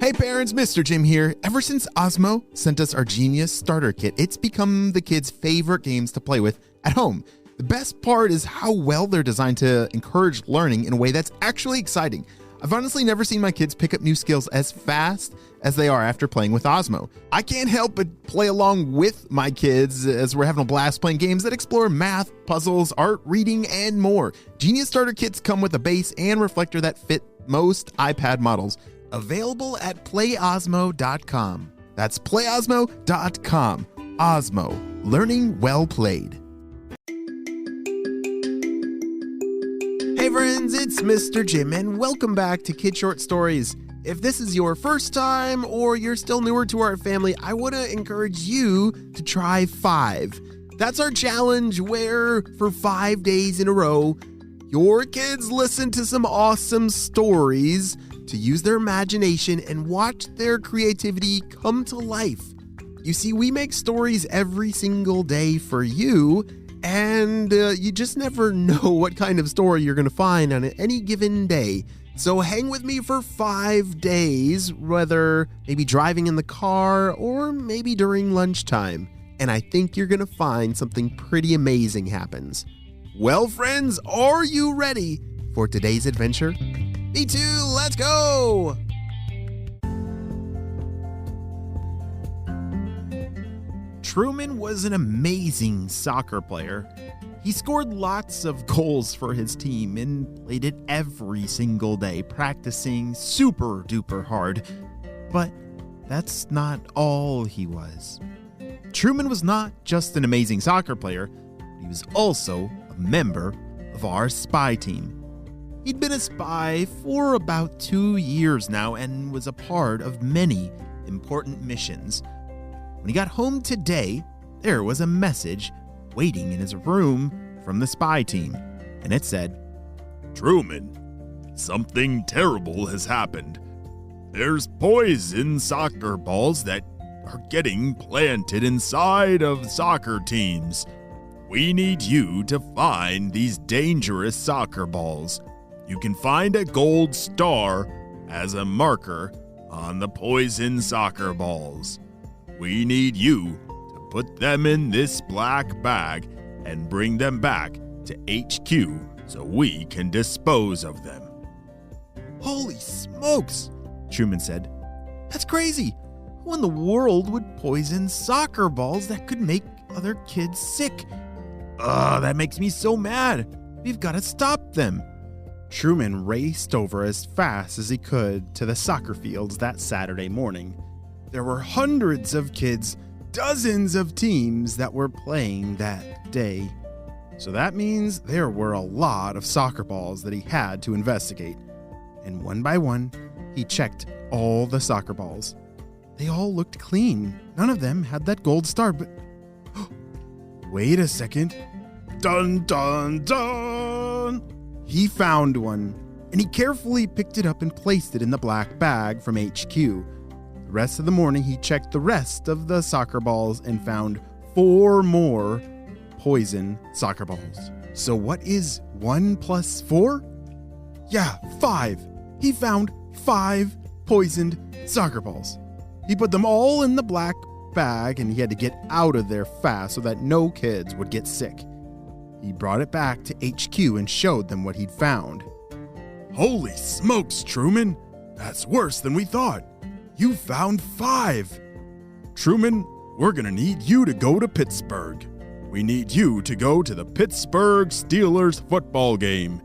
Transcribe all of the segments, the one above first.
Hey parents, Mr. Jim here. Ever since Osmo sent us our Genius Starter Kit, it's become the kids' favorite games to play with at home. The best part is how well they're designed to encourage learning in a way that's actually exciting. I've honestly never seen my kids pick up new skills as fast as they are after playing with Osmo. I can't help but play along with my kids as we're having a blast playing games that explore math, puzzles, art, reading, and more. Genius Starter Kits come with a base and reflector that fit most iPad models. Available at playosmo.com. That's playosmo.com. Osmo, learning well played. Hey friends, it's Mr. Jim and welcome back to Kid Short Stories. If this is your first time or you're still newer to our family, I want to encourage you to try 5. That's our challenge where for 5 days in a row, your kids listen to some awesome stories to use their imagination and watch their creativity come to life. You see, we make stories every single day for you, and you just never know what kind of story you're going to find on any given day. So hang with me for 5 days, whether maybe driving in the car or maybe during lunchtime, and I think you're going to find something pretty amazing happens. Well, friends, are you ready for today's adventure? Me too, let's go! Truman was an amazing soccer player. He scored lots of goals for his team and played it every single day, practicing super duper hard. But that's not all he was. Truman was not just an amazing soccer player, he was also a member of our spy team. He'd been a spy for about 2 years now and was a part of many important missions. When he got home today, there was a message waiting in his room from the spy team, and it said, Truman, something terrible has happened. There's poison soccer balls that are getting planted inside of soccer teams. We need you to find these dangerous soccer balls. You can find a gold star as a marker on the poison soccer balls. We need you to put them in this black bag and bring them back to HQ so we can dispose of them. Holy smokes, Truman said. That's crazy. Who in the world would poison soccer balls that could make other kids sick? That makes me so mad. We've got to stop them. Truman raced over as fast as he could to the soccer fields that Saturday morning. There were hundreds of kids, dozens of teams that were playing that day. So that means there were a lot of soccer balls that he had to investigate. And one by one, he checked all the soccer balls. They all looked clean. None of them had that gold star, but wait a second. Dun, dun, dun! He found one, and he carefully picked it up and placed it in the black bag from HQ. The rest of the morning, he checked the rest of the soccer balls and found 4 more poison soccer balls. So what is 1 plus 4? Yeah, 5. He found 5 poisoned soccer balls. He put them all in the black bag, and he had to get out of there fast so that no kids would get sick. He brought it back to HQ and showed them what he'd found. Holy smokes, Truman! That's worse than we thought. You found 5. Truman, we're gonna need you to go to Pittsburgh. We need you to go to the Pittsburgh Steelers football game.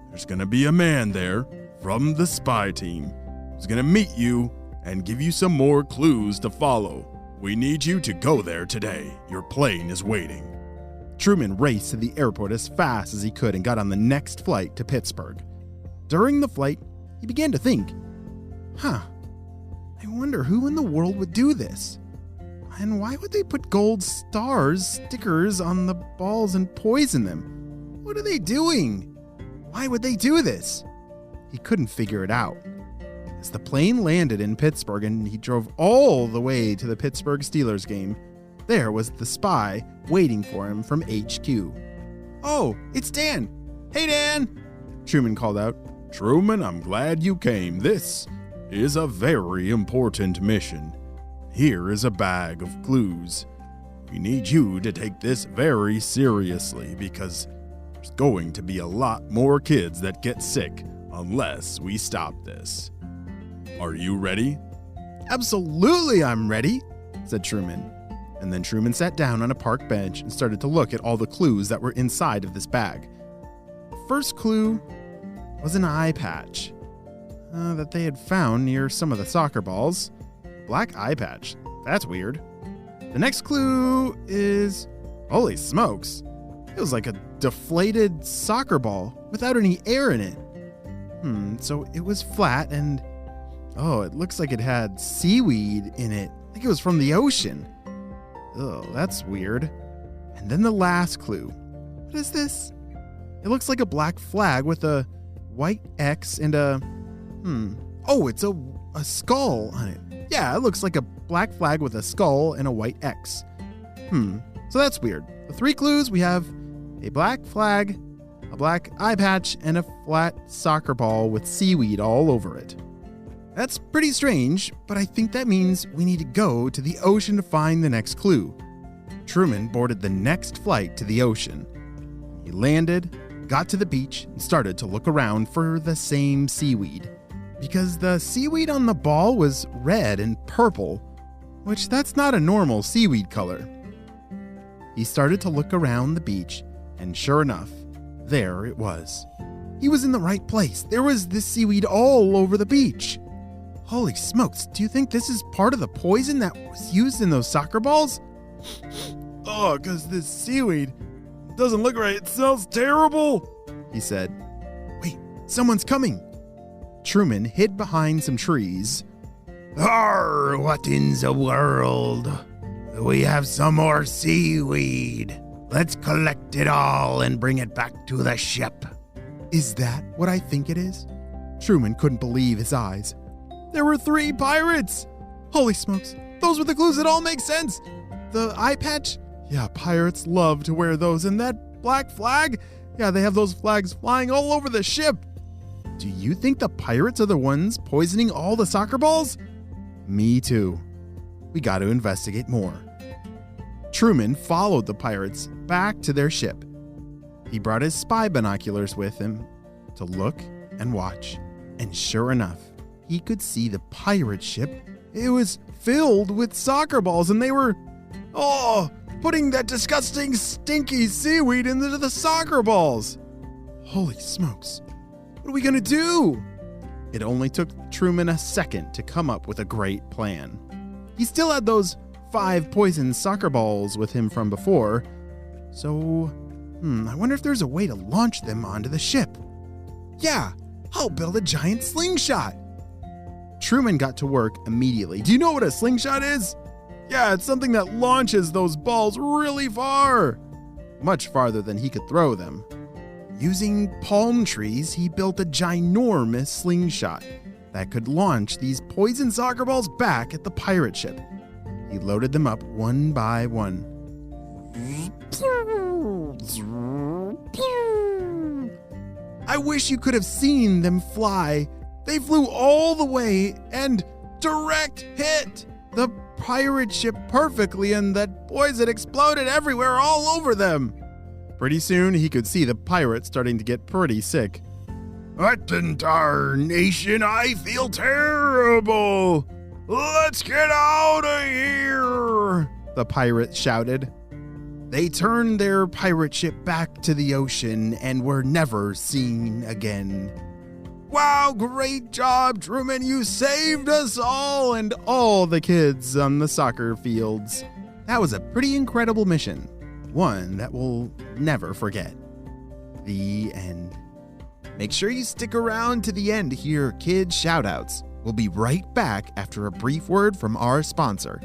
There's gonna be a man there from the spy team who's gonna meet you and give you some more clues to follow. We need you to go there today. Your plane is waiting. Truman raced to the airport as fast as he could and got on the next flight to Pittsburgh. During the flight, he began to think, I wonder who in the world would do this? And why would they put gold stickers on the balls and poison them? What are they doing? Why would they do this? He couldn't figure it out. As the plane landed in Pittsburgh and he drove all the way to the Pittsburgh Steelers game, there was the spy waiting for him from HQ. Oh, it's Dan. Hey, Dan, Truman called out. Truman, I'm glad you came. This is a very important mission. Here is a bag of clues. We need you to take this very seriously because there's going to be a lot more kids that get sick unless we stop this. Are you ready? Absolutely, I'm ready, said Truman. And then Truman sat down on a park bench and started to look at all the clues that were inside of this bag. The first clue was an eye patch that they had found near some of the soccer balls. Black eye patch. That's weird. The next clue is, holy smokes, it was like a deflated soccer ball without any air in it. So it was flat and, it looks like it had seaweed in it. Like it was from the ocean. Oh, that's weird. And then the last clue. What is this? It looks like a black flag with a white X and it's a skull on it. Yeah, it looks like a black flag with a skull and a white X. So that's weird. The three clues, we have a black flag, a black eye patch, and a flat soccer ball with seaweed all over it. That's pretty strange, but I think that means we need to go to the ocean to find the next clue. Truman boarded the next flight to the ocean. He landed, got to the beach, and started to look around for the same seaweed. Because the seaweed on the ball was red and purple, which that's not a normal seaweed color. He started to look around the beach, and sure enough, there it was. He was in the right place. There was this seaweed all over the beach. Holy smokes, do you think this is part of the poison that was used in those soccer balls? Because this seaweed doesn't look right. It smells terrible, he said. Wait, someone's coming. Truman hid behind some trees. Arr, what in the world? We have some more seaweed. Let's collect it all and bring it back to the ship. Is that what I think it is? Truman couldn't believe his eyes. There were 3 pirates! Holy smokes, those were the clues that all make sense! The eye patch? Yeah, pirates love to wear those. And that black flag? Yeah, they have those flags flying all over the ship. Do you think the pirates are the ones poisoning all the soccer balls? Me too. We got to investigate more. Truman followed the pirates back to their ship. He brought his spy binoculars with him to look and watch. And sure enough, he could see the pirate ship. It was filled with soccer balls and they were, putting that disgusting, stinky seaweed into the soccer balls. Holy smokes. What are we going to do? It only took Truman a second to come up with a great plan. He still had those 5 poisoned soccer balls with him from before. So, I wonder if there's a way to launch them onto the ship. Yeah, I'll build a giant slingshot. Truman got to work immediately. Do you know what a slingshot is? Yeah, it's something that launches those balls really far. Much farther than he could throw them. Using palm trees, he built a ginormous slingshot that could launch these poison soccer balls back at the pirate ship. He loaded them up one by one. I wish you could have seen them fly. They flew all the way and direct hit the pirate ship perfectly, and that poison exploded everywhere all over them. Pretty soon, he could see the pirates starting to get pretty sick. What in tarnation? I feel terrible. Let's get out of here, the pirates shouted. They turned their pirate ship back to the ocean and were never seen again. Wow, great job, Truman. You saved us all and all the kids on the soccer fields. That was a pretty incredible mission. One that we'll never forget. The end. Make sure you stick around to the end to hear kids' shoutouts. We'll be right back after a brief word from our sponsor.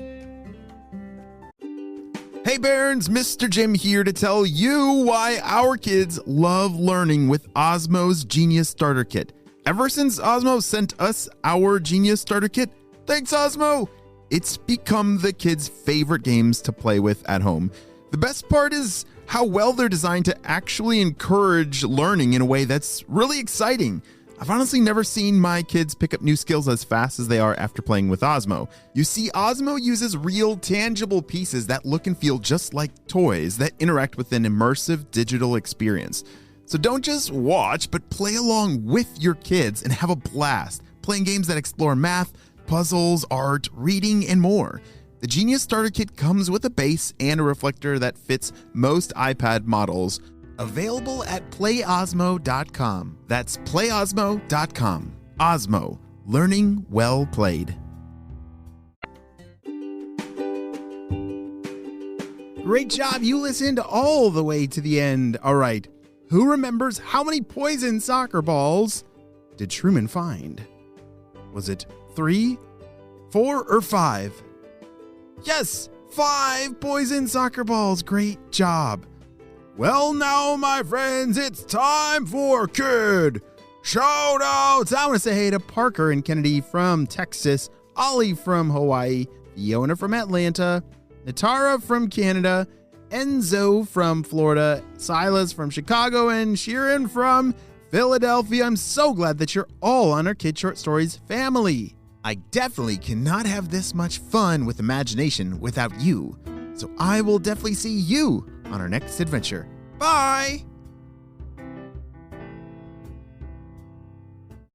Hey Barons, Mr. Jim here to tell you why our kids love learning with Osmo's Genius Starter Kit. Ever since Osmo sent us our Genius Starter Kit, thanks Osmo, it's become the kids' favorite games to play with at home. The best part is how well they're designed to actually encourage learning in a way that's really exciting. I've honestly never seen my kids pick up new skills as fast as they are after playing with Osmo. You see, Osmo uses real, tangible pieces that look and feel just like toys that interact with an immersive digital experience. So don't just watch, but play along with your kids and have a blast, playing games that explore math, puzzles, art, reading, and more. The Genius Starter Kit comes with a base and a reflector that fits most iPad models. Available at playosmo.com. That's playosmo.com. Osmo. Learning well played. Great job. You listened all the way to the end. All right. Who remembers how many poison soccer balls did Truman find? Was it 3, 4, or 5? Yes, 5 poison soccer balls. Great job. Well, now, my friends, it's time for Kid Shoutouts. I want to say hey to Parker and Kennedy from Texas, Ollie from Hawaii, Fiona from Atlanta, Natara from Canada, Enzo from Florida, Silas from Chicago, and Sheeran from Philadelphia. I'm so glad that you're all on our Kid Short Stories family. I definitely cannot have this much fun with imagination without you. So I will definitely see you on our next adventure. Bye!